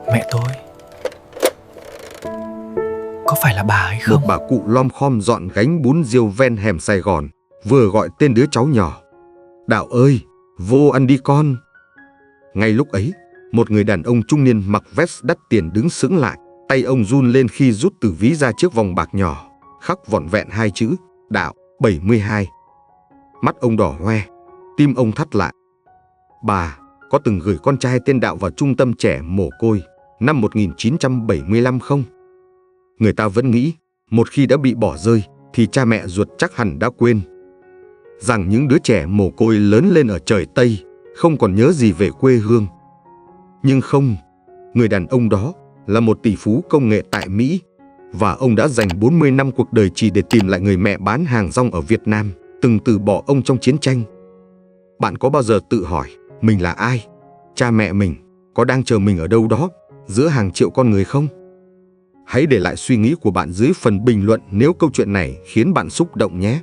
Mẹ tôi, có phải là bà ấy không? Một bà cụ lom khom dọn gánh bún riêu ven hẻm Sài Gòn, vừa gọi tên đứa cháu nhỏ. Đạo ơi, vô ăn đi con. Ngay lúc ấy, một người đàn ông trung niên mặc vest đắt tiền đứng sững lại, tay ông run lên khi rút từ ví ra chiếc vòng bạc nhỏ, khắc vỏn vẹn hai chữ, Đạo, 72. Mắt ông đỏ hoe, tim ông thắt lại. Bà có từng gửi con trai tên Đạo vào trung tâm trẻ mồ côi năm 1975 không? Người ta vẫn nghĩ, một khi đã bị bỏ rơi, thì cha mẹ ruột chắc hẳn đã quên. Rằng những đứa trẻ mồ côi lớn lên ở trời Tây, không còn nhớ gì về quê hương. Nhưng không, người đàn ông đó là một tỷ phú công nghệ tại Mỹ, và ông đã dành 40 năm cuộc đời chỉ để tìm lại người mẹ bán hàng rong ở Việt Nam, từng từ bỏ ông trong chiến tranh. Bạn có bao giờ tự hỏi, mình là ai? Cha mẹ mình có đang chờ mình ở đâu đó, giữa hàng triệu con người không? Hãy để lại suy nghĩ của bạn dưới phần bình luận nếu câu chuyện này khiến bạn xúc động nhé.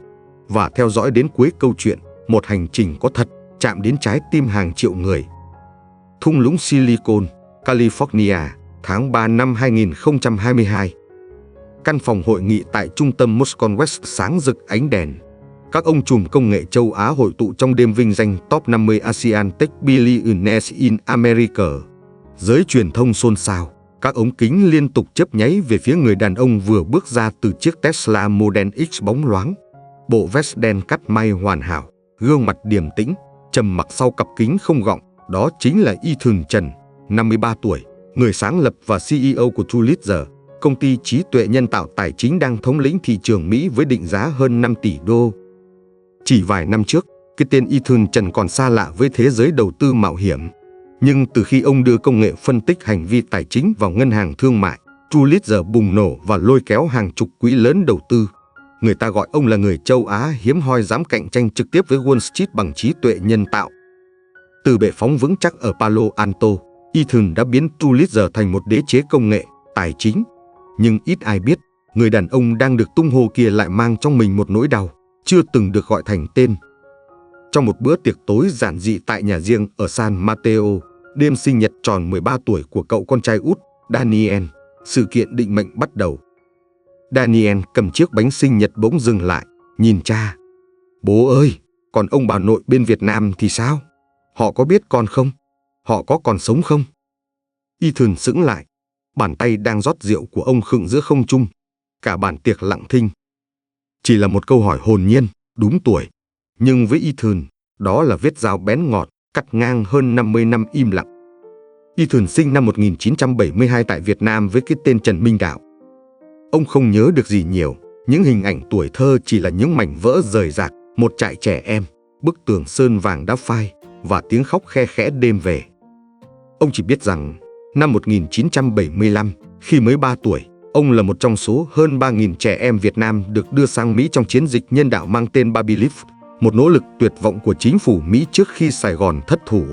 Và theo dõi đến cuối câu chuyện, một hành trình có thật, chạm đến trái tim hàng triệu người. Thung lũng Silicon, California, tháng 3 năm 2022. Căn phòng hội nghị tại trung tâm Moscone West sáng rực ánh đèn. Các ông trùm công nghệ châu Á hội tụ trong đêm vinh danh Top 50 ASEAN Tech Billionaires in America. Giới truyền thông xôn xao, các ống kính liên tục chớp nháy về phía người đàn ông vừa bước ra từ chiếc Tesla Model X bóng loáng. Bộ vest đen cắt may hoàn hảo, gương mặt điềm tĩnh, trầm mặc sau cặp kính không gọng. Đó chính là Ethan Trần, 53 tuổi, người sáng lập và CEO của TrueLeader, công ty trí tuệ nhân tạo tài chính đang thống lĩnh thị trường Mỹ với định giá hơn 5 tỷ đô. Chỉ vài năm trước, cái tên Ethan Trần còn xa lạ với thế giới đầu tư mạo hiểm. Nhưng từ khi ông đưa công nghệ phân tích hành vi tài chính vào ngân hàng thương mại, TrueLeader bùng nổ và lôi kéo hàng chục quỹ lớn đầu tư. Người ta gọi ông là người châu Á hiếm hoi dám cạnh tranh trực tiếp với Wall Street bằng trí tuệ nhân tạo. Từ bệ phóng vững chắc ở Palo Alto, Ethan đã biến TrueLeader thành một đế chế công nghệ, tài chính. Nhưng ít ai biết, người đàn ông đang được tung hô kia lại mang trong mình một nỗi đau, chưa từng được gọi thành tên. Trong một bữa tiệc tối giản dị tại nhà riêng ở San Mateo, đêm sinh nhật tròn 13 tuổi của cậu con trai út, Daniel, sự kiện định mệnh bắt đầu. Daniel cầm chiếc bánh sinh nhật bỗng dừng lại, nhìn cha. Bố ơi, còn ông bà nội bên Việt Nam thì sao? Họ có biết con không? Họ có còn sống không? Ethan sững lại, bàn tay đang rót rượu của ông khựng giữa không trung. Cả bàn tiệc lặng thinh. Chỉ là một câu hỏi hồn nhiên, đúng tuổi. Nhưng với Ethan, đó là vết dao bén ngọt, cắt ngang hơn 50 năm im lặng. Ethan sinh năm 1972 tại Việt Nam với cái tên Trần Minh Đạo. Ông không nhớ được gì nhiều, những hình ảnh tuổi thơ chỉ là những mảnh vỡ rời rạc, một trại trẻ em, bức tường sơn vàng đá phai và tiếng khóc khe khẽ đêm về. Ông chỉ biết rằng, năm 1975, khi mới 3 tuổi, ông là một trong số hơn 3.000 trẻ em Việt Nam được đưa sang Mỹ trong chiến dịch nhân đạo mang tên Baby Lift, một nỗ lực tuyệt vọng của chính phủ Mỹ trước khi Sài Gòn thất thủ.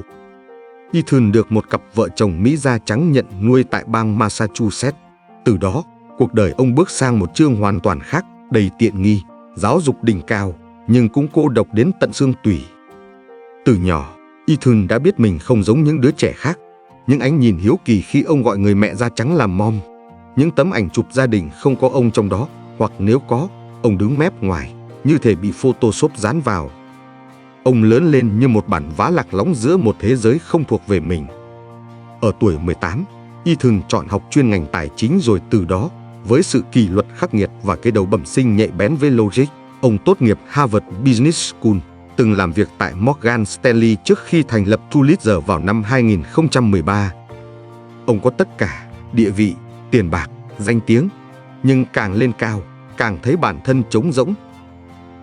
Ethan được một cặp vợ chồng Mỹ da trắng nhận nuôi tại bang Massachusetts. Từ đó, cuộc đời ông bước sang một chương hoàn toàn khác, đầy tiện nghi, giáo dục đỉnh cao, nhưng cũng cô độc đến tận xương tủy. Từ nhỏ, Ethan đã biết mình không giống những đứa trẻ khác. Những ánh nhìn hiếu kỳ khi ông gọi người mẹ da trắng là mom. Những tấm ảnh chụp gia đình không có ông trong đó, hoặc nếu có, ông đứng mép ngoài, như thể bị Photoshop dán vào. Ông lớn lên như một bản vá lạc lõng giữa một thế giới không thuộc về mình. Ở tuổi 18, Ethan chọn học chuyên ngành tài chính, rồi từ đó, với sự kỷ luật khắc nghiệt và cái đầu bẩm sinh nhạy bén với logic, ông tốt nghiệp Harvard Business School, từng làm việc tại Morgan Stanley trước khi thành lập TrueLeader vào năm 2013. Ông có tất cả, địa vị, tiền bạc, danh tiếng, nhưng càng lên cao, càng thấy bản thân trống rỗng.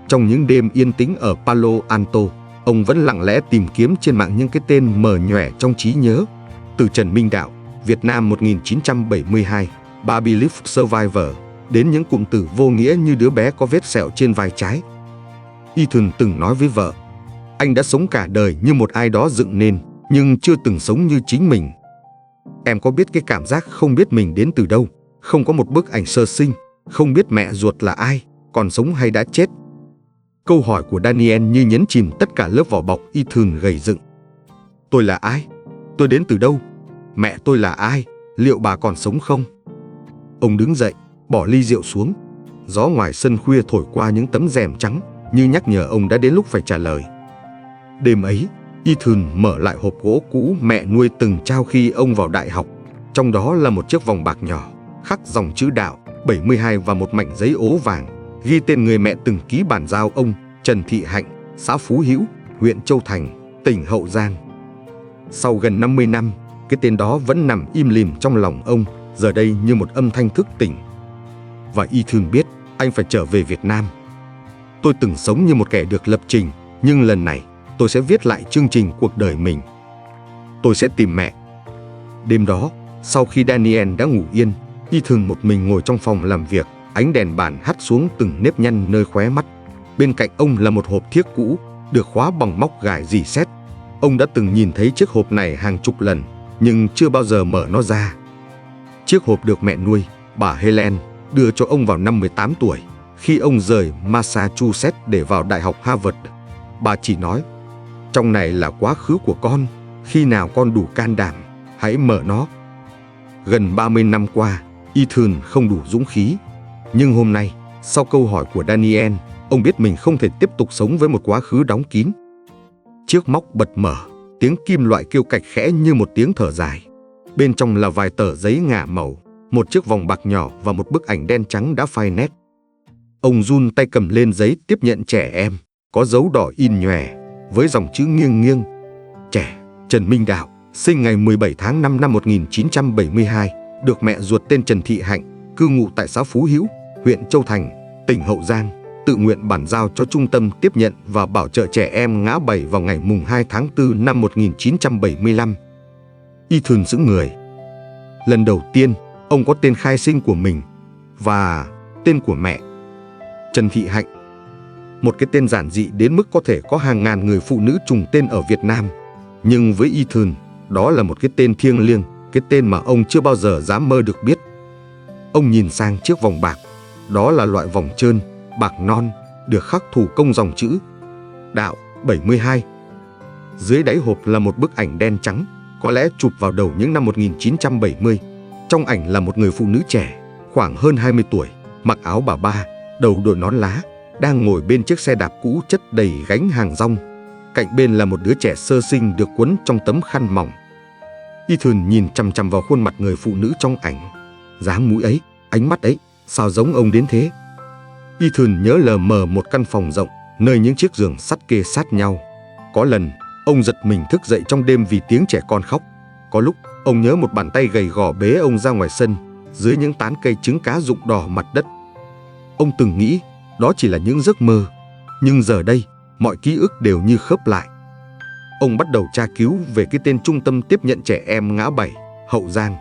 Trong những đêm yên tĩnh ở Palo Alto, ông vẫn lặng lẽ tìm kiếm trên mạng những cái tên mờ nhòe trong trí nhớ. Từ Trần Minh Đạo, Việt Nam 1972, Baby Lift Survivor, đến những cụm từ vô nghĩa như đứa bé có vết sẹo trên vai trái. Ethan từng nói với vợ, anh đã sống cả đời như một ai đó dựng nên, nhưng chưa từng sống như chính mình. Em có biết cái cảm giác không biết mình đến từ đâu, không có một bức ảnh sơ sinh, không biết mẹ ruột là ai, còn sống hay đã chết. Câu hỏi của Daniel như nhấn chìm tất cả lớp vỏ bọc Ethan gầy dựng. Tôi là ai? Tôi đến từ đâu? Mẹ tôi là ai? liệu bà còn sống không? Ông đứng dậy, bỏ ly rượu xuống. Gió ngoài sân khuya thổi qua những tấm rèm trắng, như nhắc nhở ông đã đến lúc phải trả lời. Đêm ấy, Ethan mở lại hộp gỗ cũ mẹ nuôi từng trao khi ông vào đại học. Trong đó là một chiếc vòng bạc nhỏ, khắc dòng chữ Đạo 72 và một mảnh giấy ố vàng, ghi tên người mẹ từng ký bản giao ông, Trần Thị Hạnh, xã Phú Hữu, huyện Châu Thành, tỉnh Hậu Giang. Sau gần 50 năm, cái tên đó vẫn nằm im lìm trong lòng ông, giờ đây như một âm thanh thức tỉnh. Và Ethan biết anh phải trở về Việt Nam. Tôi từng sống như một kẻ được lập trình, nhưng lần này tôi sẽ viết lại chương trình cuộc đời mình. Tôi sẽ tìm mẹ. Đêm đó, sau khi Daniel đã ngủ yên, Ethan một mình ngồi trong phòng làm việc, ánh đèn bàn hắt xuống từng nếp nhăn nơi khóe mắt. Bên cạnh ông là một hộp thiếc cũ, được khóa bằng móc gài rỉ sét. Ông đã từng nhìn thấy chiếc hộp này hàng chục lần, nhưng chưa bao giờ mở nó ra. Chiếc hộp được mẹ nuôi, bà Helen, đưa cho ông vào năm 18 tuổi, khi ông rời Massachusetts để vào Đại học Harvard. Bà chỉ nói, trong này là quá khứ của con, khi nào con đủ can đảm, hãy mở nó. Gần 30 năm qua, Ethan không đủ dũng khí. Nhưng hôm nay, sau câu hỏi của Daniel, ông biết mình không thể tiếp tục sống với một quá khứ đóng kín. Chiếc móc bật mở, tiếng kim loại kêu cạch khẽ như một tiếng thở dài. Bên trong là vài tờ giấy ngả màu, một chiếc vòng bạc nhỏ và một bức ảnh đen trắng đã phai nét. Ông run tay cầm lên giấy tiếp nhận trẻ em, có dấu đỏ in nhòe, với dòng chữ nghiêng nghiêng. Trẻ Trần Minh Đạo, sinh ngày 17 tháng 5 năm 1972, được mẹ ruột tên Trần Thị Hạnh, cư ngụ tại xã Phú Hữu, huyện Châu Thành, tỉnh Hậu Giang, tự nguyện bản giao cho Trung tâm Tiếp nhận và Bảo trợ Trẻ Em Ngã Bảy vào ngày mùng 2 tháng 4 năm 1975. Ethan sững người. Lần đầu tiên, ông có tên khai sinh của mình và tên của mẹ, Trần Thị Hạnh. Một cái tên giản dị đến mức có thể có hàng ngàn người phụ nữ trùng tên ở Việt Nam. Nhưng với Ethan, đó là một cái tên thiêng liêng, cái tên mà ông chưa bao giờ dám mơ được biết. Ông nhìn sang chiếc vòng bạc. Đó là loại vòng trơn, bạc non, được khắc thủ công dòng chữ Đạo 72. Dưới đáy hộp là một bức ảnh đen trắng, có lẽ chụp vào đầu những năm 1970. Trong ảnh là một người phụ nữ trẻ, khoảng hơn 20 tuổi, mặc áo bà ba, đầu đội nón lá, đang ngồi bên chiếc xe đạp cũ chất đầy gánh hàng rong. Cạnh bên là một đứa trẻ sơ sinh được quấn trong tấm khăn mỏng. Ethan nhìn chằm chằm vào khuôn mặt người phụ nữ trong ảnh. Dáng mũi ấy, ánh mắt ấy, sao giống ông đến thế? Ethan nhớ lờ mờ một căn phòng rộng, nơi những chiếc giường sắt kê sát nhau. Có lần, ông giật mình thức dậy trong đêm vì tiếng trẻ con khóc. Có lúc, ông nhớ một bàn tay gầy gò bế ông ra ngoài sân, dưới những tán cây trứng cá rụng đỏ mặt đất. Ông từng nghĩ đó chỉ là những giấc mơ, nhưng giờ đây, mọi ký ức đều như khớp lại. Ông bắt đầu tra cứu về cái tên Trung tâm Tiếp nhận Trẻ Em Ngã Bảy, Hậu Giang.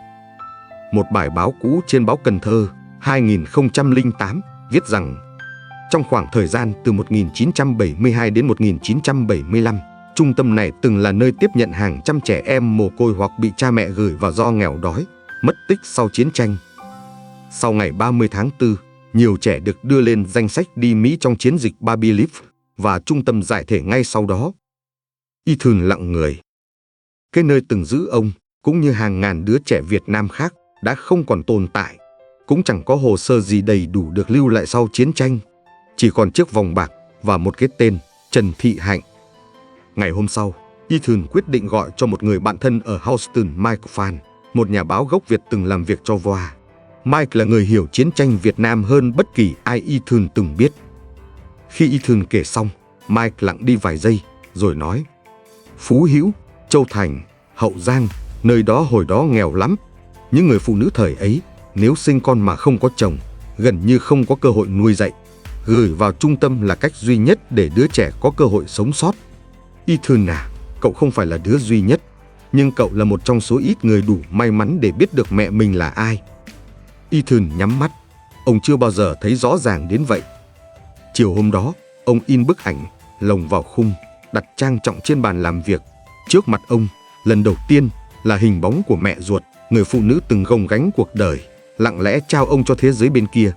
Một bài báo cũ trên báo Cần Thơ 2008 viết rằng trong khoảng thời gian từ 1972 đến 1975, trung tâm này từng là nơi tiếp nhận hàng trăm trẻ em mồ côi hoặc bị cha mẹ gửi vào do nghèo đói, mất tích sau chiến tranh. Sau ngày 30 tháng 4, nhiều trẻ được đưa lên danh sách đi Mỹ trong chiến dịch Baby Leaf và trung tâm giải thể ngay sau đó. Ethan lặng người. Cái nơi từng giữ ông, cũng như hàng ngàn đứa trẻ Việt Nam khác, đã không còn tồn tại. Cũng chẳng có hồ sơ gì đầy đủ được lưu lại sau chiến tranh. Chỉ còn chiếc vòng bạc và một cái tên, Trần Thị Hạnh. Ngày hôm sau, Ethan quyết định gọi cho một người bạn thân ở Houston, Mike Phan, một nhà báo gốc Việt từng làm việc cho VOA. Mike là người hiểu chiến tranh Việt Nam hơn bất kỳ ai Ethan từng biết. Khi Ethan kể xong, Mike lặng đi vài giây, rồi nói: Phú Hữu, Châu Thành, Hậu Giang, nơi đó hồi đó nghèo lắm. Những người phụ nữ thời ấy, nếu sinh con mà không có chồng, gần như không có cơ hội nuôi dạy. Gửi vào trung tâm là cách duy nhất để đứa trẻ có cơ hội sống sót. Ethan à, cậu không phải là đứa duy nhất, nhưng cậu là một trong số ít người đủ may mắn để biết được mẹ mình là ai. Ethan nhắm mắt, ông chưa bao giờ thấy rõ ràng đến vậy. Chiều hôm đó, ông in bức ảnh, lồng vào khung, đặt trang trọng trên bàn làm việc. Trước mặt ông, lần đầu tiên là hình bóng của mẹ ruột, người phụ nữ từng gồng gánh cuộc đời, lặng lẽ trao ông cho thế giới bên kia.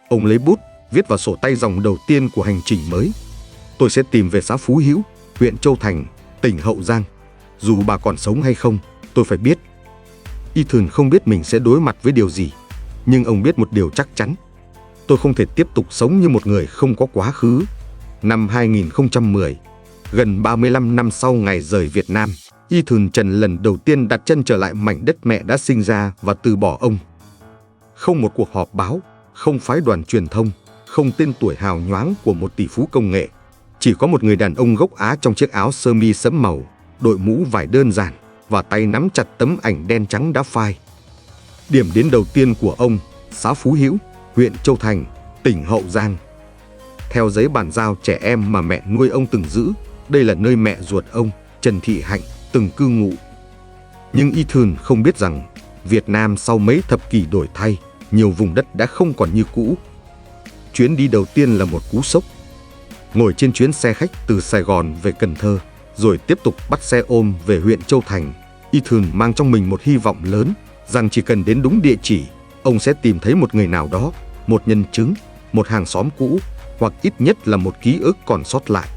Ông lấy bút, viết vào sổ tay dòng đầu tiên của hành trình mới: Tôi sẽ tìm về xã Phú Hữu, huyện Châu Thành, tỉnh Hậu Giang. Dù bà còn sống hay không, tôi phải biết. Ethan không biết mình sẽ đối mặt với điều gì, nhưng ông biết một điều chắc chắn. Tôi không thể tiếp tục sống như một người không có quá khứ. Năm 2010, gần 35 năm sau ngày rời Việt Nam, Ethan Trần lần đầu tiên đặt chân trở lại mảnh đất mẹ đã sinh ra và từ bỏ ông. Không một cuộc họp báo, không phái đoàn truyền thông, không tên tuổi hào nhoáng của một tỷ phú công nghệ. Chỉ có một người đàn ông gốc Á trong chiếc áo sơ mi sẫm màu, đội mũ vải đơn giản và tay nắm chặt tấm ảnh đen trắng đã phai. Điểm đến đầu tiên của ông, xã Phú Hữu, huyện Châu Thành, tỉnh Hậu Giang. Theo giấy bàn giao trẻ em mà mẹ nuôi ông từng giữ, đây là nơi mẹ ruột ông, Trần Thị Hạnh, từng cư ngụ. Nhưng Ethan không biết rằng, Việt Nam sau mấy thập kỷ đổi thay, nhiều vùng đất đã không còn như cũ. Chuyến đi đầu tiên là một cú sốc. Ngồi trên chuyến xe khách từ Sài Gòn về Cần Thơ, rồi tiếp tục bắt xe ôm về huyện Châu Thành, Ethan mang trong mình một hy vọng lớn rằng chỉ cần đến đúng địa chỉ, ông sẽ tìm thấy một người nào đó, một nhân chứng, một hàng xóm cũ, hoặc ít nhất là một ký ức còn sót lại.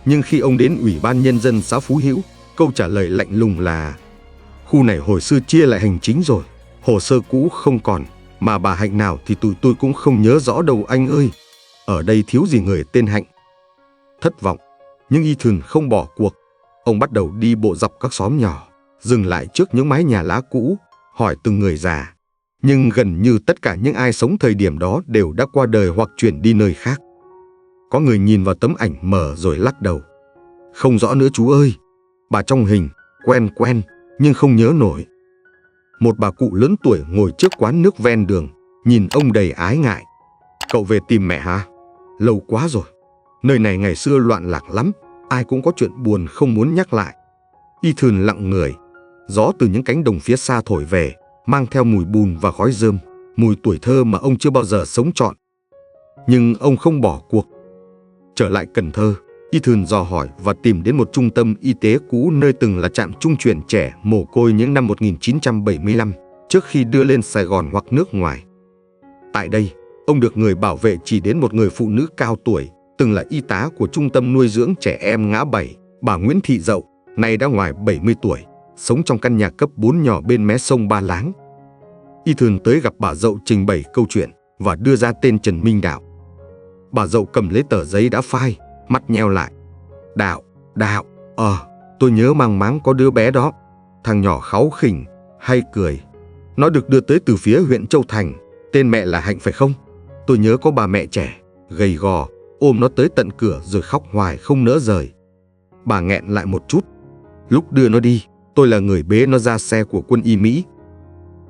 Nhưng khi ông đến Ủy ban Nhân dân xã Phú Hữu, câu trả lời lạnh lùng là: khu này hồi xưa chia lại hành chính rồi, hồ sơ cũ không còn, mà bà Hạnh nào thì tụi tôi cũng không nhớ rõ đâu anh ơi. Ở đây thiếu gì người tên Hạnh. Thất vọng, nhưng Ethan không bỏ cuộc. Ông bắt đầu đi bộ dọc các xóm nhỏ, dừng lại trước những mái nhà lá cũ, hỏi từng người già. Nhưng gần như tất cả những ai sống thời điểm đó đều đã qua đời hoặc chuyển đi nơi khác. Có người nhìn vào tấm ảnh mở rồi lắc đầu: không rõ nữa chú ơi, bà trong hình, quen nhưng không nhớ nổi. Một bà cụ lớn tuổi ngồi trước quán nước ven đường, nhìn ông đầy ái ngại: cậu về tìm mẹ hả? Lâu quá rồi. Nơi này ngày xưa loạn lạc lắm, ai cũng có chuyện buồn không muốn nhắc lại. Ethan lặng người. Gió từ những cánh đồng phía xa thổi về, mang theo mùi bùn và khói rơm, mùi tuổi thơ mà ông chưa bao giờ sống trọn. Nhưng ông không bỏ cuộc. Trở lại Cần Thơ, Ethan dò hỏi và tìm đến một trung tâm y tế cũ nơi từng là trạm trung chuyển trẻ mồ côi những năm 1975, trước khi đưa lên Sài Gòn hoặc nước ngoài. Tại đây, ông được người bảo vệ chỉ đến một người phụ nữ cao tuổi, từng là y tá của trung tâm nuôi dưỡng trẻ em ngã bảy, bà Nguyễn Thị Dậu, nay đã ngoài 70 tuổi, sống trong căn nhà cấp 4 nhỏ bên mé sông Ba Láng. Ethan tới gặp bà Dậu trình bày câu chuyện và đưa ra tên Trần Minh Đạo. Bà Dậu cầm lấy tờ giấy đã phai, mắt nheo lại. Đạo, tôi nhớ mang máng có đứa bé đó. Thằng nhỏ kháu khỉnh, hay cười. Nó được đưa tới từ phía huyện Châu Thành, tên mẹ là Hạnh phải không? Tôi nhớ có bà mẹ trẻ, gầy gò, ôm nó tới tận cửa rồi khóc hoài không nỡ rời. Bà nghẹn lại một chút. Lúc đưa nó đi, tôi là người bế nó ra xe của quân y Mỹ.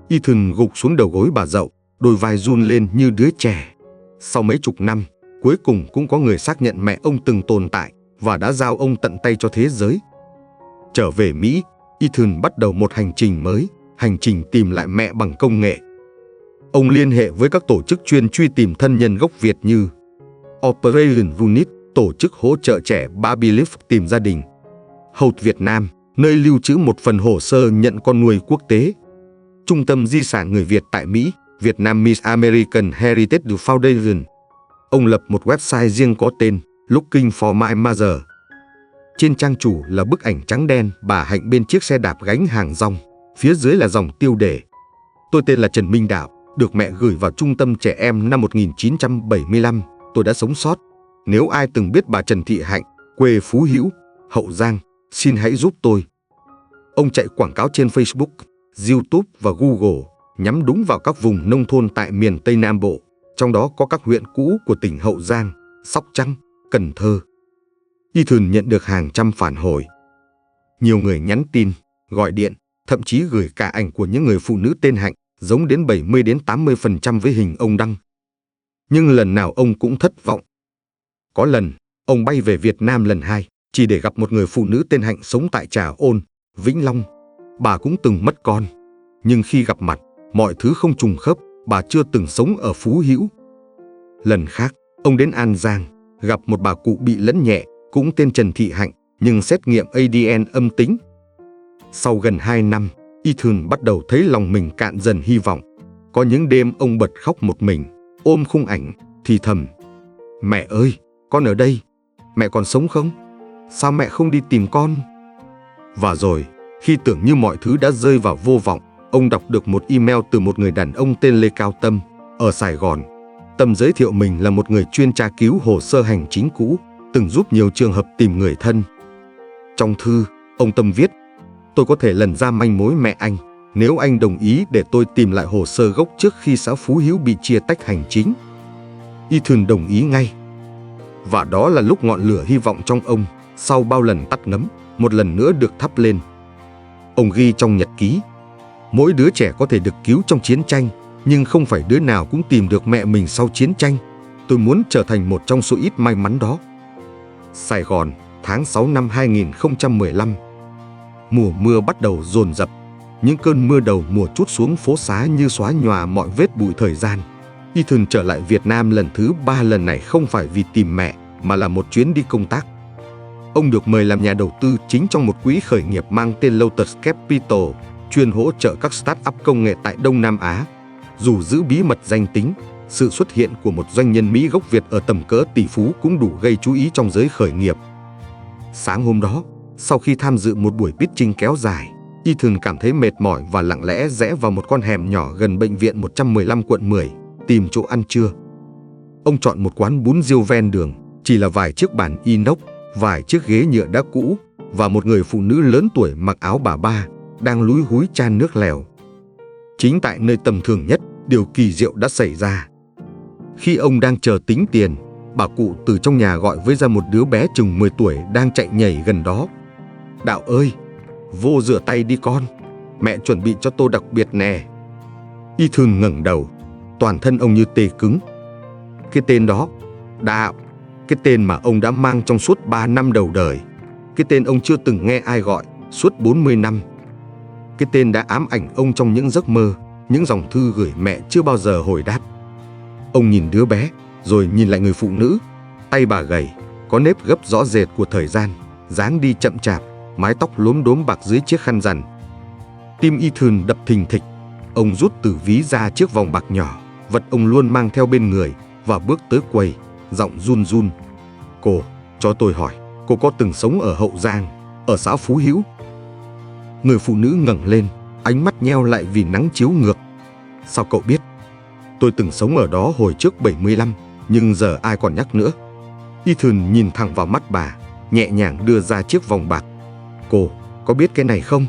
Ethan gục xuống đầu gối bà Dậu, đôi vai run lên như đứa trẻ. Sau mấy chục năm, cuối cùng cũng có người xác nhận mẹ ông từng tồn tại và đã giao ông tận tay cho thế giới. Trở về Mỹ, Ethan bắt đầu một hành trình mới, hành trình tìm lại mẹ bằng công nghệ. Ông liên hệ với các tổ chức chuyên truy tìm thân nhân gốc Việt như Operation Unit, tổ chức hỗ trợ trẻ Baby Life tìm gia đình; Hột Việt Nam, nơi lưu trữ một phần hồ sơ nhận con nuôi quốc tế; Trung tâm Di sản Người Việt tại Mỹ, Việt Nam Miss American Heritage Foundation. Ông lập một website riêng có tên Looking for My Mother. Trên trang chủ là bức ảnh trắng đen bà Hạnh bên chiếc xe đạp gánh hàng rong, phía dưới là dòng tiêu đề: tôi tên là Trần Minh Đạo, được mẹ gửi vào trung tâm trẻ em năm 1975, tôi đã sống sót. Nếu ai từng biết bà Trần Thị Hạnh, quê Phú Hữu, Hậu Giang, xin hãy giúp tôi. Ông chạy quảng cáo trên Facebook, YouTube và Google, nhắm đúng vào các vùng nông thôn tại miền Tây Nam Bộ, trong đó có các huyện cũ của tỉnh Hậu Giang, Sóc Trăng, Cần Thơ. Ethan nhận được hàng trăm phản hồi. Nhiều người nhắn tin, gọi điện, thậm chí gửi cả ảnh của những người phụ nữ tên Hạnh, giống đến 70-80% với hình ông đăng. Nhưng lần nào ông cũng thất vọng. Có lần, ông bay về Việt Nam lần 2, chỉ để gặp một người phụ nữ tên Hạnh sống tại Trà Ôn, Vĩnh Long. Bà cũng từng mất con. Nhưng khi gặp mặt, mọi thứ không trùng khớp, bà chưa từng sống ở Phú Hữu. Lần khác, ông đến An Giang, gặp một bà cụ bị lẫn nhẹ, cũng tên Trần Thị Hạnh, nhưng xét nghiệm ADN âm tính. Sau gần 2 năm, Ethan bắt đầu thấy lòng mình cạn dần hy vọng. Có những đêm ông bật khóc một mình, ôm khung ảnh, thì thầm: mẹ ơi, con ở đây, mẹ còn sống không? Sao mẹ không đi tìm con? Và rồi, khi tưởng như mọi thứ đã rơi vào vô vọng, ông đọc được một email từ một người đàn ông tên Lê Cao Tâm ở Sài Gòn. Tâm giới thiệu mình là một người chuyên tra cứu hồ sơ hành chính cũ, từng giúp nhiều trường hợp tìm người thân. Trong thư, ông Tâm viết: tôi có thể lần ra manh mối mẹ anh nếu anh đồng ý để tôi tìm lại hồ sơ gốc trước khi xã Phú Hữu bị chia tách hành chính. Ethan đồng ý ngay. Và đó là lúc ngọn lửa hy vọng trong ông, sau bao lần tắt ngấm, một lần nữa được thắp lên. Ông ghi trong nhật ký: mỗi đứa trẻ có thể được cứu trong chiến tranh, nhưng không phải đứa nào cũng tìm được mẹ mình sau chiến tranh. Tôi muốn trở thành một trong số ít may mắn đó. Sài Gòn, tháng 6 năm 2015. Mùa mưa bắt đầu dồn dập. Những cơn mưa đầu mùa trút xuống phố xá như xóa nhòa mọi vết bụi thời gian. Ethan trở lại Việt Nam lần thứ 3 lần này không phải vì tìm mẹ, mà là một chuyến đi công tác. Ông được mời làm nhà đầu tư chính trong một quỹ khởi nghiệp mang tên Lotus Capital, chuyên hỗ trợ các start-up công nghệ tại Đông Nam Á. Dù giữ bí mật danh tính, sự xuất hiện của một doanh nhân Mỹ gốc Việt ở tầm cỡ tỷ phú cũng đủ gây chú ý trong giới khởi nghiệp. Sáng hôm đó, sau khi tham dự một buổi pitching kéo dài, Ethan cảm thấy mệt mỏi và lặng lẽ rẽ vào một con hẻm nhỏ gần bệnh viện 115 quận 10, tìm chỗ ăn trưa. Ông chọn một quán bún riêu ven đường, chỉ là vài chiếc bàn inox, vài chiếc ghế nhựa đã cũ và một người phụ nữ lớn tuổi mặc áo bà ba đang lúi húi chan nước lèo. Chính tại nơi tầm thường nhất, điều kỳ diệu đã xảy ra. Khi ông đang chờ tính tiền, bà cụ từ trong nhà gọi với ra một đứa bé chừng 10 tuổi đang chạy nhảy gần đó. Đạo ơi, vô rửa tay đi con, mẹ chuẩn bị cho tô đặc biệt nè. Ethan ngẩng đầu, toàn thân ông như tê cứng. Cái tên đó, Đạo, cái tên mà ông đã mang trong suốt 3 năm đầu đời. Cái tên ông chưa từng nghe ai gọi suốt 40 năm. Cái tên đã ám ảnh ông trong những giấc mơ, những dòng thư gửi mẹ chưa bao giờ hồi đáp. Ông nhìn đứa bé, rồi nhìn lại người phụ nữ. Tay bà gầy, có nếp gấp rõ rệt của thời gian, dáng đi chậm chạp, mái tóc lốm đốm bạc dưới chiếc khăn rằn. Tim Ethan đập thình thịch. Ông rút từ ví ra chiếc vòng bạc nhỏ, vật ông luôn mang theo bên người, và bước tới quầy, giọng run run. Cô, cho tôi hỏi, cô có từng sống ở Hậu Giang, ở xã Phú Hữu? Người phụ nữ ngẩng lên, ánh mắt nheo lại vì nắng chiếu ngược. Sao cậu biết? Tôi từng sống ở đó hồi trước 75, nhưng giờ ai còn nhắc nữa. Ethan nhìn thẳng vào mắt bà, nhẹ nhàng đưa ra chiếc vòng bạc. Cô, có biết cái này không?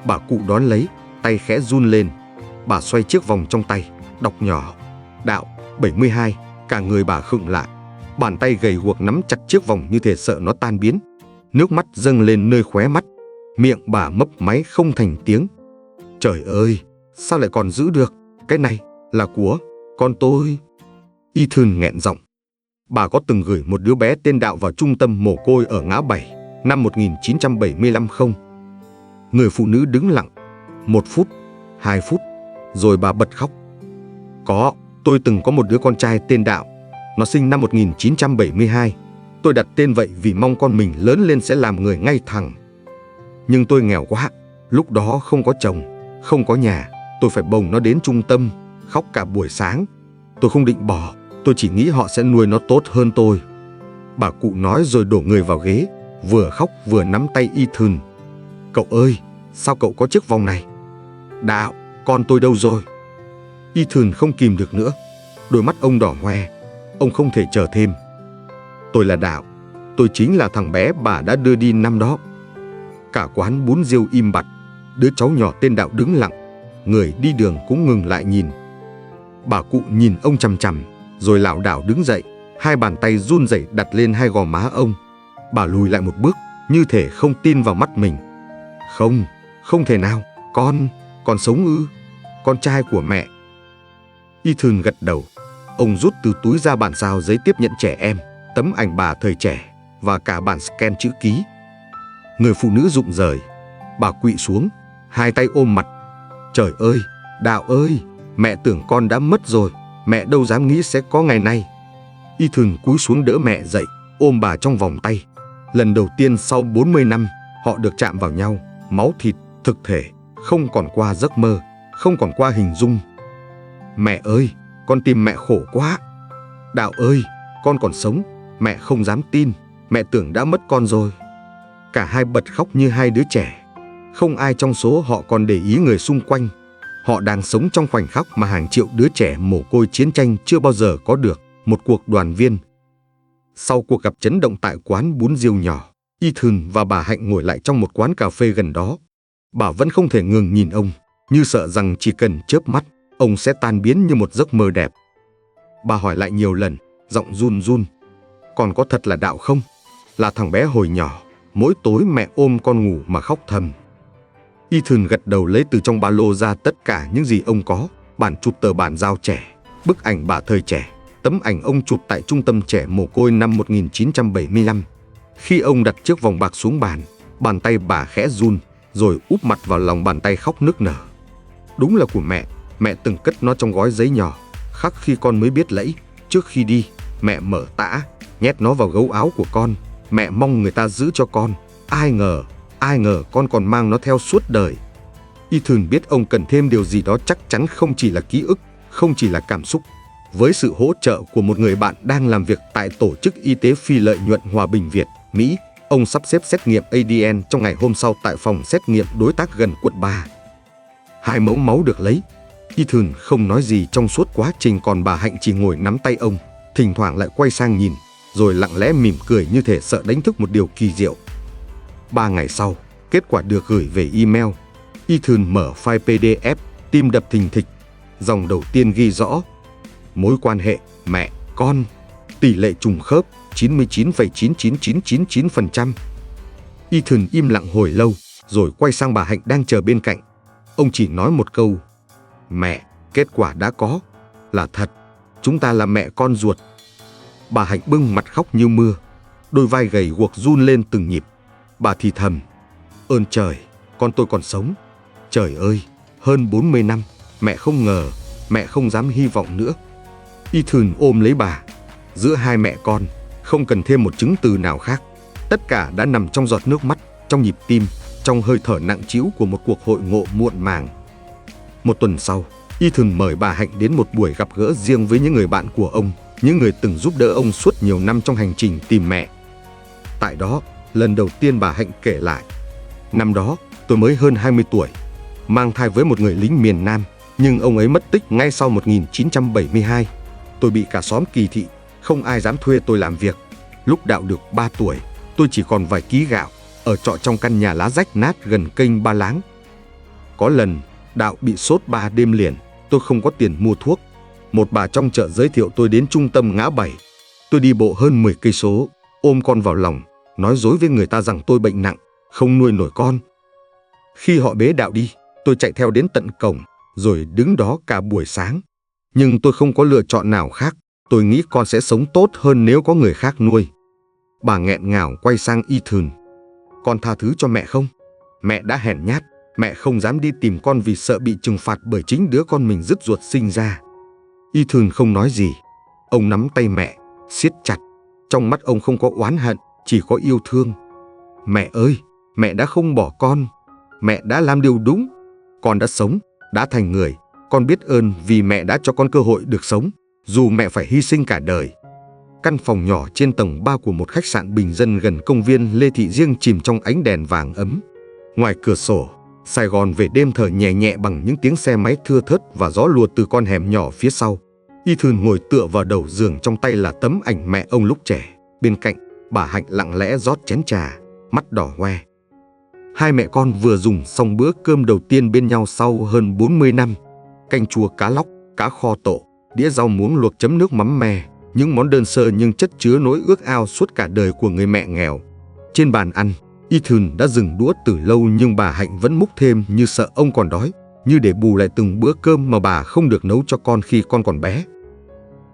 Bà cụ đón lấy, tay khẽ run lên. Bà xoay chiếc vòng trong tay, đọc nhỏ: Đạo, 72. Cả người bà khựng lại. Bàn tay gầy guộc nắm chặt chiếc vòng như thể sợ nó tan biến. Nước mắt dâng lên nơi khóe mắt. Miệng bà mấp máy không thành tiếng. Trời ơi, sao lại còn giữ được? Cái này là của con tôi. Ethan nghẹn giọng. Bà có từng gửi một đứa bé tên Đạo vào trung tâm mồ côi ở ngã bảy năm 1975 không? Người phụ nữ đứng lặng. 1 phút, 2 phút, rồi bà bật khóc. Có, tôi từng có một đứa con trai tên Đạo. Nó sinh năm 1972. Tôi đặt tên vậy vì mong con mình lớn lên sẽ làm người ngay thẳng. Nhưng tôi nghèo quá. Lúc đó không có chồng, không có nhà. Tôi phải bồng nó đến trung tâm, khóc cả buổi sáng. Tôi không định bỏ, tôi chỉ nghĩ họ sẽ nuôi nó tốt hơn tôi. Bà cụ nói rồi đổ người vào ghế, vừa khóc vừa nắm tay Ethan. Cậu ơi, sao cậu có chiếc vòng này? Đạo, con tôi đâu rồi? Ethan không kìm được nữa. Đôi mắt ông đỏ hoe. Ông không thể chờ thêm. Tôi là Đạo. Tôi chính là thằng bé bà đã đưa đi năm đó. Cả quán bún riêu im bặt. Đứa cháu nhỏ tên Đạo đứng lặng. Người đi đường cũng ngừng lại nhìn. Bà cụ nhìn ông chằm chằm, rồi lảo đảo đứng dậy. Hai bàn tay run rẩy đặt lên hai gò má ông. Bà lùi lại một bước, như thể không tin vào mắt mình. Không, không thể nào. Con sống ư? Con trai của mẹ. Ethan gật đầu. Ông rút từ túi ra bản sao giấy tiếp nhận trẻ em, tấm ảnh bà thời trẻ và cả bản scan chữ ký. Người phụ nữ rụng rời. Bà quỵ xuống, hai tay ôm mặt. Trời ơi, Đạo ơi, mẹ tưởng con đã mất rồi. Mẹ đâu dám nghĩ sẽ có ngày nay. Ethan cúi xuống đỡ mẹ dậy, ôm bà trong vòng tay. Lần đầu tiên sau 40 năm, họ được chạm vào nhau, máu thịt, thực thể, không còn qua giấc mơ, không còn qua hình dung. Mẹ ơi, con tìm mẹ khổ quá. Đạo ơi, con còn sống. Mẹ không dám tin, mẹ tưởng đã mất con rồi. Cả hai bật khóc như hai đứa trẻ. Không ai trong số họ còn để ý người xung quanh. Họ đang sống trong khoảnh khắc mà hàng triệu đứa trẻ mồ côi chiến tranh chưa bao giờ có được, một cuộc đoàn viên. Sau cuộc gặp chấn động tại quán bún riêu nhỏ, Ethan và bà Hạnh ngồi lại trong một quán cà phê gần đó. Bà vẫn không thể ngừng nhìn ông, như sợ rằng chỉ cần chớp mắt, ông sẽ tan biến như một giấc mơ đẹp. Bà hỏi lại nhiều lần, giọng run run. Con có thật là Đạo không? Là thằng bé hồi nhỏ, mỗi tối mẹ ôm con ngủ mà khóc thầm. Ethan gật đầu, lấy từ trong ba lô ra tất cả những gì ông có: bản chụp tờ bản giao trẻ, bức ảnh bà thời trẻ, tấm ảnh ông chụp tại trung tâm trẻ mồ côi năm 1975. Khi ông đặt chiếc vòng bạc xuống bàn tay bà khẽ run, rồi úp mặt vào lòng bàn tay khóc nức nở. Đúng là của mẹ từng cất nó trong gói giấy nhỏ, khắc khi con mới biết lẫy. Trước khi đi, mẹ mở tã, nhét nó vào gấu áo của con. Mẹ mong người ta giữ cho con. Ai ngờ con còn mang nó theo suốt đời. Ethan biết ông cần thêm điều gì đó chắc chắn, không chỉ là ký ức, không chỉ là cảm xúc. Với sự hỗ trợ của một người bạn đang làm việc tại Tổ chức Y tế Phi lợi nhuận Hòa bình Việt, Mỹ, ông sắp xếp xét nghiệm ADN trong ngày hôm sau tại phòng xét nghiệm đối tác gần quận 3. 2 mẫu máu được lấy. Ethan không nói gì trong suốt quá trình, còn bà Hạnh chỉ ngồi nắm tay ông, thỉnh thoảng lại quay sang nhìn, rồi lặng lẽ mỉm cười như thể sợ đánh thức một điều kỳ diệu. 3 ngày sau, kết quả được gửi về email. Ethan mở file PDF, tim đập thình thịch. Dòng đầu tiên ghi rõ: mối quan hệ mẹ con, tỷ lệ trùng khớp 99,99999%. Ethan im lặng hồi lâu, rồi quay sang bà Hạnh đang chờ bên cạnh. Ông chỉ nói một câu: mẹ, kết quả đã có, là thật, chúng ta là mẹ con ruột. Bà Hạnh bưng mặt khóc như mưa, đôi vai gầy guộc run lên từng nhịp. Bà thì thầm: ơn trời, con tôi còn sống. Trời ơi, hơn 40 năm, mẹ không ngờ, mẹ không dám hy vọng nữa. Ethan ôm lấy bà. Giữa hai mẹ con, không cần thêm một chứng từ nào khác. Tất cả đã nằm trong giọt nước mắt, trong nhịp tim, trong hơi thở nặng trĩu của một cuộc hội ngộ muộn màng. Một tuần sau, Ethan mời bà Hạnh đến một buổi gặp gỡ riêng với những người bạn của ông, những người từng giúp đỡ ông suốt nhiều năm trong hành trình tìm mẹ. Tại đó, lần đầu tiên bà Hạnh kể lại: năm đó, tôi mới hơn 20 tuổi, mang thai với một người lính miền Nam, nhưng ông ấy mất tích ngay sau 1972. Tôi bị cả xóm kỳ thị, không ai dám thuê tôi làm việc. Lúc Đạo được 3 tuổi, tôi chỉ còn vài ký gạo, ở trọ trong căn nhà lá rách nát gần kênh Ba Láng. Có lần, Đạo bị sốt 3 đêm liền, tôi không có tiền mua thuốc. Một bà trong chợ giới thiệu tôi đến trung tâm ngã 7. Tôi đi bộ hơn 10 cây số, ôm con vào lòng, nói dối với người ta rằng tôi bệnh nặng, không nuôi nổi con. Khi họ bế Đạo đi, tôi chạy theo đến tận cổng, rồi đứng đó cả buổi sáng. Nhưng tôi không có lựa chọn nào khác. Tôi nghĩ con sẽ sống tốt hơn nếu có người khác nuôi. Bà nghẹn ngào quay sang Ethan: con tha thứ cho mẹ không? Mẹ đã hèn nhát, mẹ không dám đi tìm con vì sợ bị trừng phạt bởi chính đứa con mình dứt ruột sinh ra. Ethan không nói gì. Ông nắm tay mẹ, siết chặt. Trong mắt ông không có oán hận, chỉ có yêu thương. Mẹ ơi, mẹ đã không bỏ con. Mẹ đã làm điều đúng. Con đã sống, đã thành người. Con biết ơn vì mẹ đã cho con cơ hội được sống, dù mẹ phải hy sinh cả đời. Căn phòng nhỏ trên tầng 3 của một khách sạn bình dân gần công viên Lê Thị Riêng chìm trong ánh đèn vàng ấm. Ngoài cửa sổ, Sài Gòn về đêm thở nhẹ nhẹ bằng những tiếng xe máy thưa thớt và gió lùa từ con hẻm nhỏ phía sau. Ethan ngồi tựa vào đầu giường, trong tay là tấm ảnh mẹ ông lúc trẻ. Bên cạnh, bà Hạnh lặng lẽ rót chén trà, mắt đỏ hoe. Hai mẹ con vừa dùng xong bữa cơm đầu tiên bên nhau sau hơn 40 năm. Canh chua cá lóc, cá kho tộ, đĩa rau muống luộc chấm nước mắm me, những món đơn sơ nhưng chất chứa nỗi ước ao suốt cả đời của người mẹ nghèo. Trên bàn ăn, Ethan đã dừng đũa từ lâu, nhưng bà Hạnh vẫn múc thêm như sợ ông còn đói, như để bù lại từng bữa cơm mà bà không được nấu cho con khi con còn bé.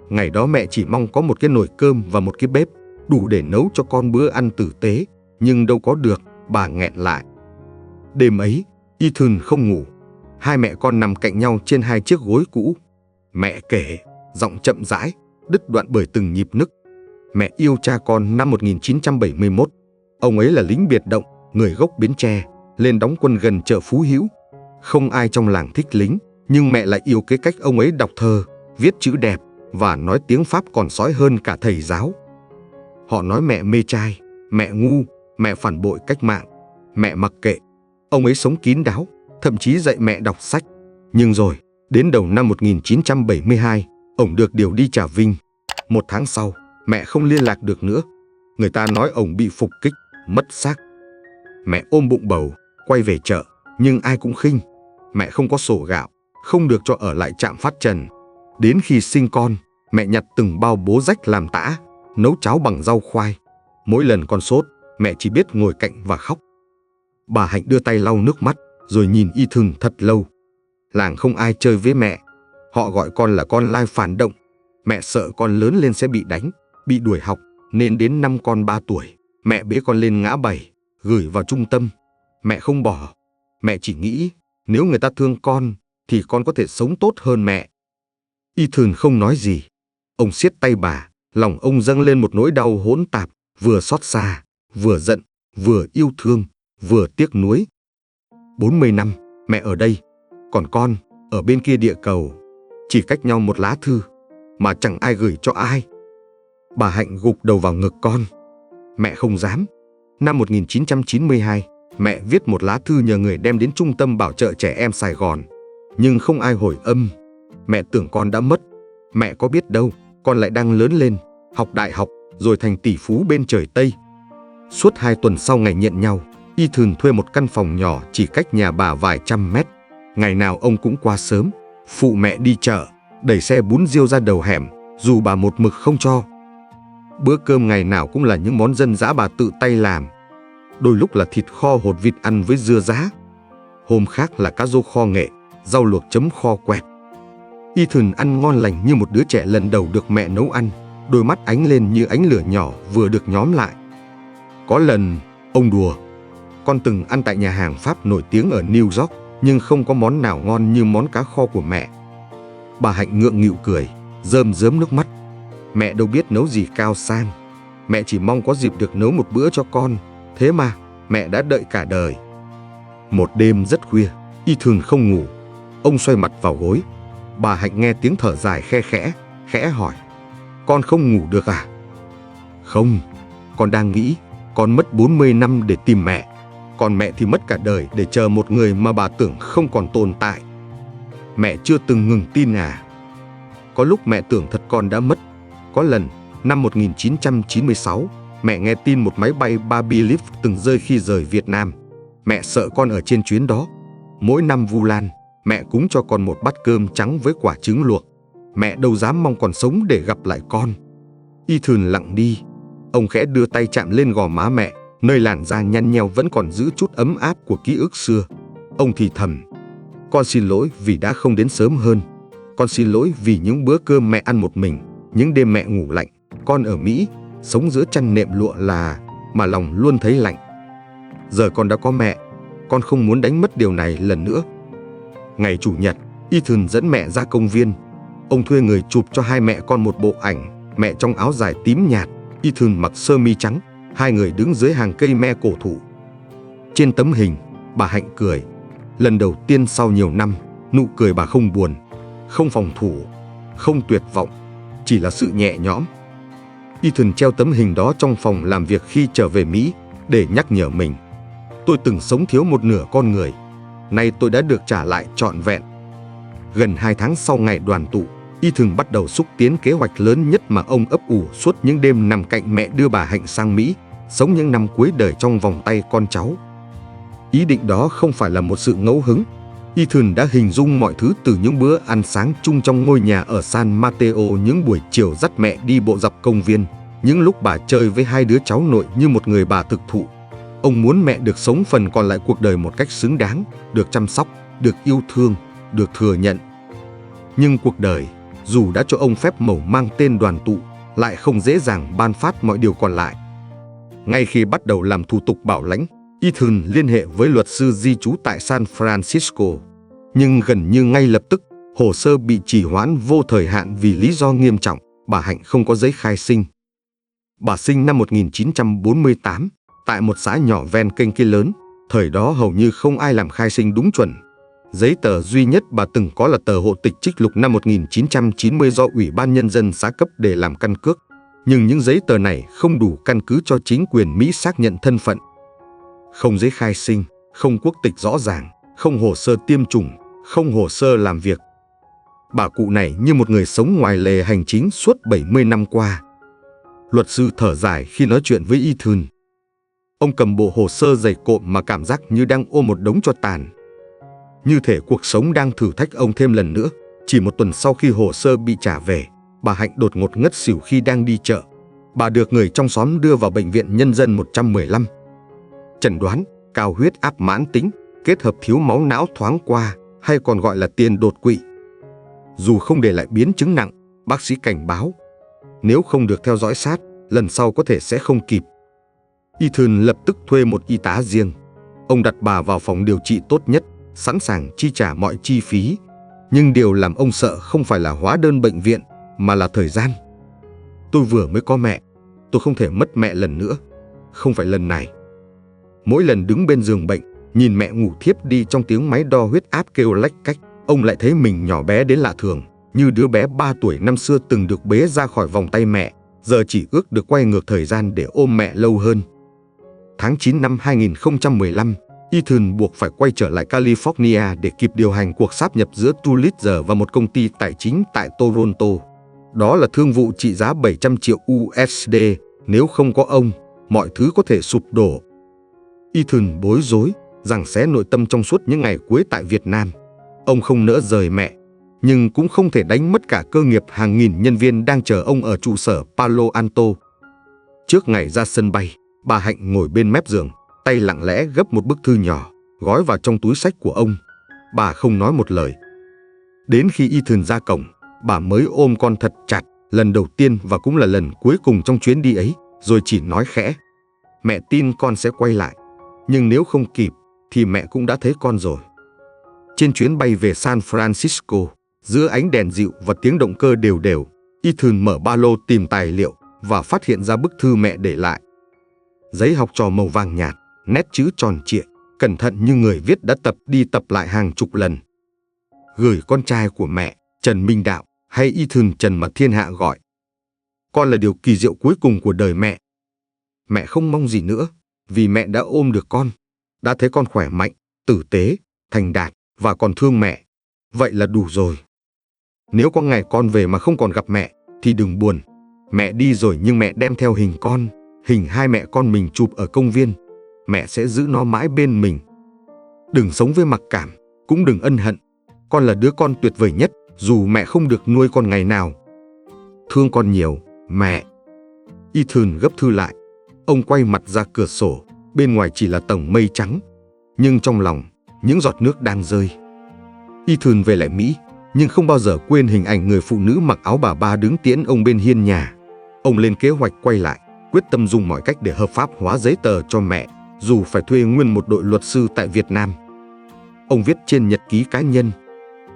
Ngày đó mẹ chỉ mong có một cái nồi cơm và một cái bếp, đủ để nấu cho con bữa ăn tử tế, nhưng đâu có được, bà nghẹn lại. Đêm ấy, Ethan không ngủ. Hai mẹ con nằm cạnh nhau trên hai chiếc gối cũ. Mẹ kể, giọng chậm rãi, đứt đoạn bởi từng nhịp nức. Mẹ yêu cha con năm 1971. Ông ấy là lính biệt động, người gốc Bến Tre, lên đóng quân gần chợ Phú Hữu. Không ai trong làng thích lính, nhưng mẹ lại yêu cái cách ông ấy đọc thơ, viết chữ đẹp và nói tiếng Pháp còn sói hơn cả thầy giáo. Họ nói mẹ mê trai, mẹ ngu, mẹ phản bội cách mạng, mẹ mặc kệ. Ông ấy sống kín đáo, thậm chí dạy mẹ đọc sách. Nhưng rồi, đến đầu năm 1972, ông được điều đi Trà Vinh. 1 tháng sau, mẹ không liên lạc được nữa. Người ta nói ông bị phục kích, mất xác. Mẹ ôm bụng bầu, quay về chợ, nhưng ai cũng khinh. Mẹ không có sổ gạo, không được cho ở lại trạm Phát Trần. Đến khi sinh con, mẹ nhặt từng bao bố rách làm tã, nấu cháo bằng rau khoai. Mỗi lần con sốt, mẹ chỉ biết ngồi cạnh và khóc. Bà Hạnh đưa tay lau nước mắt, rồi nhìn Y Thường thật lâu. Làng không ai chơi với mẹ. Họ gọi con là con lai phản động. Mẹ sợ con lớn lên sẽ bị đánh, bị đuổi học, nên đến năm con 3 tuổi, mẹ bế con lên ngã bảy, gửi vào trung tâm. Mẹ không bỏ. Mẹ chỉ nghĩ, nếu người ta thương con, thì con có thể sống tốt hơn mẹ. Y Thường không nói gì. Ông siết tay bà, lòng ông dâng lên một nỗi đau hỗn tạp, vừa xót xa, vừa giận, vừa yêu thương, vừa tiếc nuối. 40 năm, mẹ ở đây, còn con, ở bên kia địa cầu. Chỉ cách nhau một lá thư, mà chẳng ai gửi cho ai. Bà Hạnh gục đầu vào ngực con. Mẹ không dám. Năm 1992, mẹ viết một lá thư nhờ người đem đến Trung tâm Bảo trợ Trẻ Em Sài Gòn. Nhưng không ai hồi âm. Mẹ tưởng con đã mất. Mẹ có biết đâu, con lại đang lớn lên, học đại học, rồi thành tỷ phú bên trời Tây. Suốt 2 tuần sau ngày nhận nhau, Y Thường thuê một căn phòng nhỏ chỉ cách nhà bà vài trăm mét. Ngày nào ông cũng qua sớm, phụ mẹ đi chợ, đẩy xe bún riêu ra đầu hẻm, dù bà một mực không cho. Bữa cơm ngày nào cũng là những món dân dã bà tự tay làm. Đôi lúc là thịt kho hột vịt ăn với dưa giá. Hôm khác là cá rô kho nghệ, rau luộc chấm kho quẹt. Y Thường ăn ngon lành như một đứa trẻ lần đầu được mẹ nấu ăn. Đôi mắt ánh lên như ánh lửa nhỏ vừa được nhóm lại. Có lần, ông đùa, con từng ăn tại nhà hàng Pháp nổi tiếng ở New York, nhưng không có món nào ngon như món cá kho của mẹ. Bà Hạnh ngượng nghịu cười, rơm rớm nước mắt. Mẹ đâu biết nấu gì cao sang. Mẹ chỉ mong có dịp được nấu một bữa cho con. Thế mà, mẹ đã đợi cả đời. Một đêm rất khuya, Y Thường không ngủ. Ông xoay mặt vào gối. Bà Hạnh nghe tiếng thở dài khe khẽ, khẽ hỏi, con không ngủ được à? Không, con đang nghĩ, con mất 40 năm để tìm mẹ. Còn mẹ thì mất cả đời để chờ một người mà bà tưởng không còn tồn tại. Mẹ chưa từng ngừng tin à? Có lúc mẹ tưởng thật con đã mất. Có lần, năm 1996, mẹ nghe tin một máy bay Barbie Leaf từng rơi khi rời Việt Nam. Mẹ sợ con ở trên chuyến đó. Mỗi năm Vu Lan, mẹ cúng cho con một bát cơm trắng với quả trứng luộc. Mẹ đâu dám mong còn sống để gặp lại con. Y Thường lặng đi. Ông khẽ đưa tay chạm lên gò má mẹ, nơi làn da nhăn nheo vẫn còn giữ chút ấm áp của ký ức xưa. Ông thì thầm, con xin lỗi vì đã không đến sớm hơn. Con xin lỗi vì những bữa cơm mẹ ăn một mình, những đêm mẹ ngủ lạnh. Con ở Mỹ, sống giữa chăn nệm lụa là mà lòng luôn thấy lạnh. Giờ con đã có mẹ, con không muốn đánh mất điều này lần nữa. Ngày Chủ nhật, Y Thường dẫn mẹ ra công viên. Ông thuê người chụp cho hai mẹ con một bộ ảnh. Mẹ trong áo dài tím nhạt, Y Thường mặc sơ mi trắng. Hai người đứng dưới hàng cây me cổ thụ. Trên tấm hình, bà Hạnh cười. Lần đầu tiên sau nhiều năm, nụ cười bà không buồn, không phòng thủ, không tuyệt vọng, chỉ là sự nhẹ nhõm. Y Thường treo tấm hình đó trong phòng làm việc khi trở về Mỹ để nhắc nhở mình. Tôi từng sống thiếu một nửa con người, nay tôi đã được trả lại trọn vẹn. Gần 2 tháng sau ngày đoàn tụ, Y Thường bắt đầu xúc tiến kế hoạch lớn nhất mà ông ấp ủ suốt những đêm nằm cạnh mẹ đưa bà Hạnh sang Mỹ, sống những năm cuối đời trong vòng tay con cháu. Ý định đó không phải là một sự ngẫu hứng. Y Thường đã hình dung mọi thứ từ những bữa ăn sáng chung trong ngôi nhà ở San Mateo, những buổi chiều dắt mẹ đi bộ dọc công viên, những lúc bà chơi với hai đứa cháu nội như một người bà thực thụ. Ông muốn mẹ được sống phần còn lại cuộc đời một cách xứng đáng, được chăm sóc, được yêu thương, được thừa nhận. Nhưng cuộc đời, dù đã cho ông phép màu mang tên đoàn tụ, lại không dễ dàng ban phát mọi điều còn lại. Ngay khi bắt đầu làm thủ tục bảo lãnh, Y Thường liên hệ với luật sư di trú tại San Francisco. Nhưng gần như ngay lập tức, hồ sơ bị trì hoãn vô thời hạn vì lý do nghiêm trọng. Bà Hạnh không có giấy khai sinh. Bà sinh năm 1948, tại một xã nhỏ ven kênh Cây Lớn. Thời đó hầu như không ai làm khai sinh đúng chuẩn. Giấy tờ duy nhất bà từng có là tờ hộ tịch trích lục năm 1990 do Ủy ban Nhân dân xã cấp để làm căn cước. Nhưng những giấy tờ này không đủ căn cứ cho chính quyền Mỹ xác nhận thân phận. Không giấy khai sinh, không quốc tịch rõ ràng, không hồ sơ tiêm chủng, không hồ sơ làm việc. Bà cụ này như một người sống ngoài lề hành chính suốt 70 năm qua. Luật sư thở dài khi nói chuyện với Ethan. Ông cầm bộ hồ sơ dày cộm mà cảm giác như đang ôm một đống tro tàn. Như thể cuộc sống đang thử thách ông thêm lần nữa. Chỉ một tuần sau khi hồ sơ bị trả về, bà Hạnh đột ngột ngất xỉu khi đang đi chợ. Bà được người trong xóm đưa vào bệnh viện Nhân dân 115. Chẩn đoán cao huyết áp mãn tính kết hợp thiếu máu não thoáng qua, hay còn gọi là tiền đột quỵ. Dù không để lại biến chứng nặng, bác sĩ cảnh báo nếu không được theo dõi sát, lần sau có thể sẽ không kịp. Ethan lập tức thuê một y tá riêng. Ông đặt bà vào phòng điều trị tốt nhất, sẵn sàng chi trả mọi chi phí. Nhưng điều làm ông sợ không phải là hóa đơn bệnh viện, mà là thời gian. Tôi vừa mới có mẹ, tôi không thể mất mẹ lần nữa. Không phải lần này. Mỗi lần đứng bên giường bệnh, nhìn mẹ ngủ thiếp đi trong tiếng máy đo huyết áp kêu lách cách, ông lại thấy mình nhỏ bé đến lạ thường, như đứa bé 3 tuổi năm xưa từng được bế ra khỏi vòng tay mẹ, giờ chỉ ước được quay ngược thời gian để ôm mẹ lâu hơn. Tháng 9 năm 2015, Ethan buộc phải quay trở lại California để kịp điều hành cuộc sáp nhập giữa Pulitzer và một công ty tài chính tại Toronto. Đó là thương vụ trị giá 700 triệu USD, nếu không có ông, mọi thứ có thể sụp đổ. Ethan bối rối, giằng xé nội tâm trong suốt những ngày cuối tại Việt Nam. Ông không nỡ rời mẹ, nhưng cũng không thể đánh mất cả cơ nghiệp hàng nghìn nhân viên đang chờ ông ở trụ sở Palo Alto. Trước ngày ra sân bay, bà Hạnh ngồi bên mép giường, tay lặng lẽ gấp một bức thư nhỏ, gói vào trong túi xách của ông. Bà không nói một lời. Đến khi Ethan ra cổng, bà mới ôm con thật chặt, lần đầu tiên và cũng là lần cuối cùng trong chuyến đi ấy, rồi chỉ nói khẽ: mẹ tin con sẽ quay lại, nhưng nếu không kịp thì mẹ cũng đã thấy con rồi. Trên chuyến bay về San Francisco, giữa ánh đèn dịu và tiếng động cơ đều đều, Ethan mở ba lô tìm tài liệu và phát hiện ra bức thư mẹ để lại. Giấy học trò màu vàng nhạt, nét chữ tròn trịa, cẩn thận như người viết đã tập đi tập lại hàng chục lần. Gửi con trai của mẹ, Trần Minh Đạo, hay Ethan Trần mà thiên hạ gọi. Con là điều kỳ diệu cuối cùng của đời mẹ. Mẹ không mong gì nữa, vì mẹ đã ôm được con, đã thấy con khỏe mạnh, tử tế, thành đạt và còn thương mẹ. Vậy là đủ rồi. Nếu có ngày con về mà không còn gặp mẹ, thì đừng buồn. Mẹ đi rồi nhưng mẹ đem theo hình con, hình hai mẹ con mình chụp ở công viên. Mẹ sẽ giữ nó mãi bên mình. Đừng sống với mặc cảm, cũng đừng ân hận. Con là đứa con tuyệt vời nhất, dù mẹ không được nuôi con ngày nào. Thương con nhiều, mẹ. Ethan gấp thư lại. Ông quay mặt ra cửa sổ, bên ngoài chỉ là tầng mây trắng, nhưng trong lòng, những giọt nước đang rơi. Ethan về lại Mỹ, nhưng không bao giờ quên hình ảnh người phụ nữ mặc áo bà ba đứng tiễn ông bên hiên nhà. Ông lên kế hoạch quay lại, quyết tâm dùng mọi cách để hợp pháp hóa giấy tờ cho mẹ, dù phải thuê nguyên một đội luật sư tại Việt Nam. Ông viết trên nhật ký cá nhân: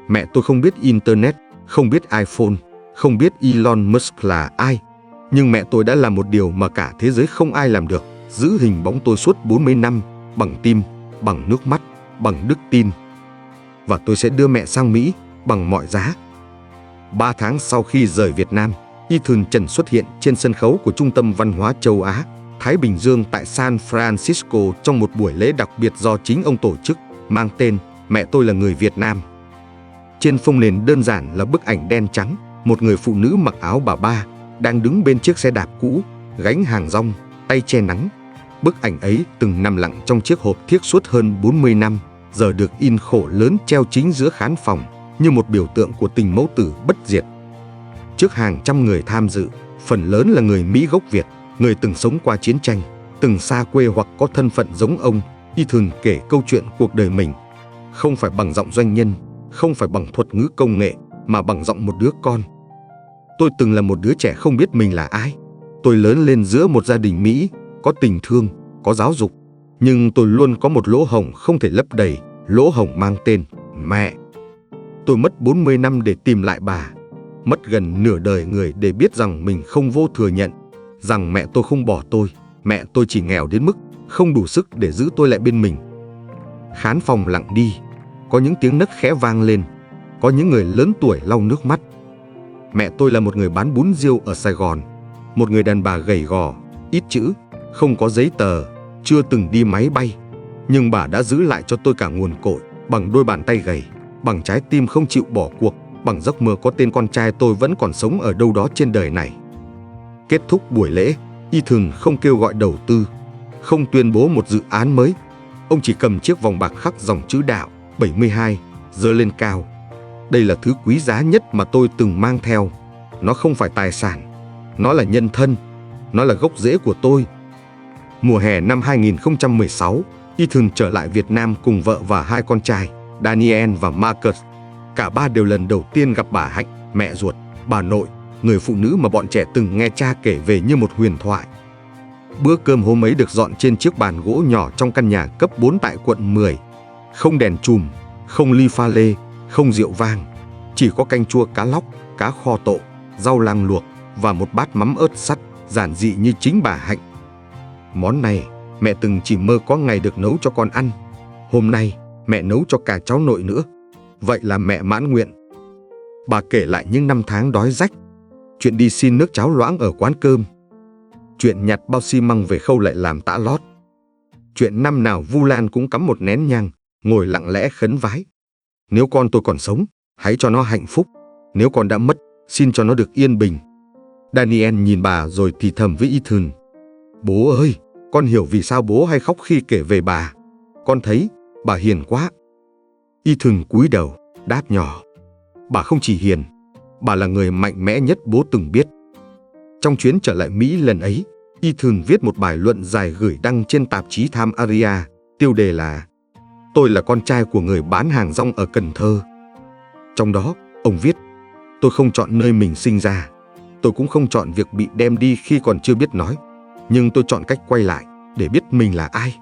mẹ tôi không biết Internet, không biết iPhone, không biết Elon Musk là ai. Nhưng mẹ tôi đã làm một điều mà cả thế giới không ai làm được: giữ hình bóng tôi suốt 40 năm, bằng tim, bằng nước mắt, bằng đức tin. Và tôi sẽ đưa mẹ sang Mỹ bằng mọi giá. 3 tháng sau khi rời Việt Nam, Ethan Trần xuất hiện trên sân khấu của Trung tâm Văn hóa Châu Á, Thái Bình Dương tại San Francisco trong một buổi lễ đặc biệt do chính ông tổ chức, mang tên Mẹ tôi là người Việt Nam. Trên phông nền đơn giản là bức ảnh đen trắng, một người phụ nữ mặc áo bà ba, đang đứng bên chiếc xe đạp cũ, gánh hàng rong, tay che nắng. Bức ảnh ấy từng nằm lặng trong chiếc hộp thiếc suốt hơn 40 năm, giờ được in khổ lớn treo chính giữa khán phòng, như một biểu tượng của tình mẫu tử bất diệt. Trước hàng trăm người tham dự, phần lớn là người Mỹ gốc Việt, người từng sống qua chiến tranh, từng xa quê hoặc có thân phận giống ông. Ethan kể câu chuyện cuộc đời mình, không phải bằng giọng doanh nhân, không phải bằng thuật ngữ công nghệ, mà bằng giọng một đứa con. Tôi từng là một đứa trẻ không biết mình là ai. Tôi lớn lên giữa một gia đình Mỹ, có tình thương, có giáo dục, nhưng tôi luôn có một lỗ hổng không thể lấp đầy, lỗ hổng mang tên mẹ. Tôi mất 40 năm để tìm lại bà, mất gần nửa đời người để biết rằng mình không vô thừa nhận, rằng mẹ tôi không bỏ tôi, mẹ tôi chỉ nghèo đến mức không đủ sức để giữ tôi lại bên mình. Khán phòng lặng đi, có những tiếng nấc khẽ vang lên, có những người lớn tuổi lau nước mắt. Mẹ tôi là một người bán bún riêu ở Sài Gòn, một người đàn bà gầy gò, ít chữ, không có giấy tờ, chưa từng đi máy bay, Nhưng bà đã giữ lại cho tôi cả nguồn cội, bằng đôi bàn tay gầy, bằng trái tim không chịu bỏ cuộc, bằng giấc mơ có tên con trai tôi vẫn còn sống ở đâu đó trên đời này. Kết thúc buổi lễ, Ethan không kêu gọi đầu tư, không tuyên bố một dự án mới. Ông chỉ cầm chiếc vòng bạc khắc dòng chữ đạo 72 giơ lên cao. Đây là thứ quý giá nhất mà tôi từng mang theo. Nó không phải tài sản, nó là nhân thân, nó là gốc rễ của tôi. Mùa hè năm 2016, Ethan trở lại Việt Nam cùng vợ và hai con trai, Daniel và Marcus. Cả ba đều lần đầu tiên gặp bà Hạnh, mẹ ruột, bà nội, người phụ nữ mà bọn trẻ từng nghe cha kể về như một huyền thoại. Bữa cơm hôm ấy được dọn trên chiếc bàn gỗ nhỏ trong căn nhà cấp 4 tại quận 10. Không đèn chùm, không ly pha lê, không rượu vang. Chỉ có canh chua cá lóc, cá kho tộ, rau lang luộc và một bát mắm ớt sắt, giản dị như chính bà Hạnh. Món này mẹ từng chỉ mơ có ngày được nấu cho con ăn. Hôm nay mẹ nấu cho cả cháu nội nữa. Vậy là mẹ mãn nguyện. Bà kể lại những năm tháng đói rách, chuyện đi xin nước cháo loãng ở quán cơm, chuyện nhặt bao xi măng về khâu lại làm tã lót, chuyện năm nào Vu Lan cũng cắm một nén nhang, ngồi lặng lẽ khấn vái: nếu con tôi còn sống, hãy cho nó hạnh phúc. Nếu con đã mất, xin cho nó được yên bình. Daniel nhìn bà rồi thì thầm với Ethan: bố ơi, con hiểu vì sao bố hay khóc khi kể về bà. Con thấy bà hiền quá. Ethan cúi đầu, đáp nhỏ: bà không chỉ hiền, bà là người mạnh mẽ nhất bố từng biết. Trong chuyến trở lại Mỹ lần ấy, Ethan viết một bài luận dài gửi đăng trên tạp chí Time Area, tiêu đề là "Tôi là con trai của người bán hàng rong ở Cần Thơ". Trong đó, ông viết: tôi không chọn nơi mình sinh ra, tôi cũng không chọn việc bị đem đi khi còn chưa biết nói, nhưng tôi chọn cách quay lại để biết mình là ai.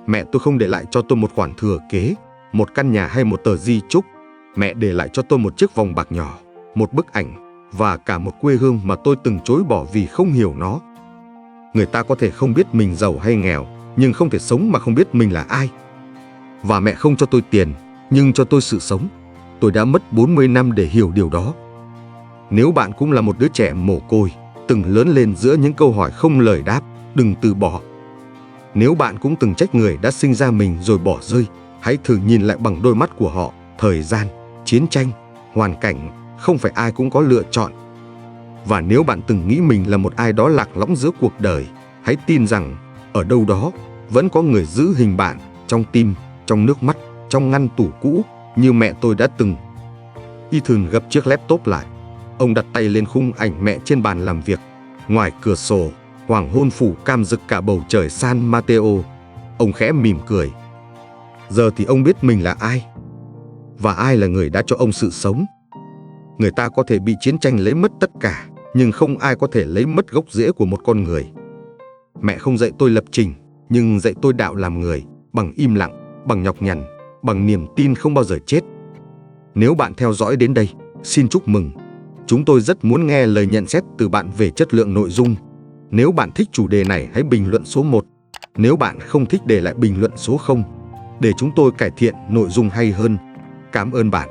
Mẹ tôi không để lại cho tôi một khoản thừa kế, một căn nhà hay một tờ di chúc. Mẹ để lại cho tôi một chiếc vòng bạc nhỏ, một bức ảnh và cả một quê hương mà tôi từng chối bỏ vì không hiểu nó. Người ta có thể không biết mình giàu hay nghèo, nhưng không thể sống mà không biết mình là ai. Và mẹ không cho tôi tiền, nhưng cho tôi sự sống. Tôi đã mất 40 năm để hiểu điều đó. Nếu bạn cũng là một đứa trẻ mồ côi, từng lớn lên giữa những câu hỏi không lời đáp, đừng từ bỏ. Nếu bạn cũng từng trách người đã sinh ra mình rồi bỏ rơi, hãy thử nhìn lại bằng đôi mắt của họ. Thời gian, chiến tranh, hoàn cảnh, không phải ai cũng có lựa chọn. Và nếu bạn từng nghĩ mình là một ai đó lạc lõng giữa cuộc đời, hãy tin rằng ở đâu đó vẫn có người giữ hình bạn, trong tim, trong nước mắt, trong ngăn tủ cũ, như mẹ tôi đã từng. Ethan gập chiếc laptop lại. Ông đặt tay lên khung ảnh mẹ trên bàn làm việc. Ngoài cửa sổ, hoàng hôn phủ cam rực cả bầu trời San Mateo. Ông khẽ mỉm cười. Giờ thì ông biết mình là ai, và ai là người đã cho ông sự sống. Người ta có thể bị chiến tranh lấy mất tất cả, nhưng không ai có thể lấy mất gốc rễ của một con người. Mẹ không dạy tôi lập trình, nhưng dạy tôi đạo làm người, bằng im lặng, bằng nhọc nhằn, bằng niềm tin không bao giờ chết. Nếu bạn theo dõi đến đây, xin chúc mừng. Chúng tôi rất muốn nghe lời nhận xét từ bạn về chất lượng nội dung. Nếu bạn thích chủ đề này, hãy bình luận số 1. Nếu bạn không thích, để lại bình luận số 0, để chúng tôi cải thiện nội dung hay hơn. Cảm ơn bạn.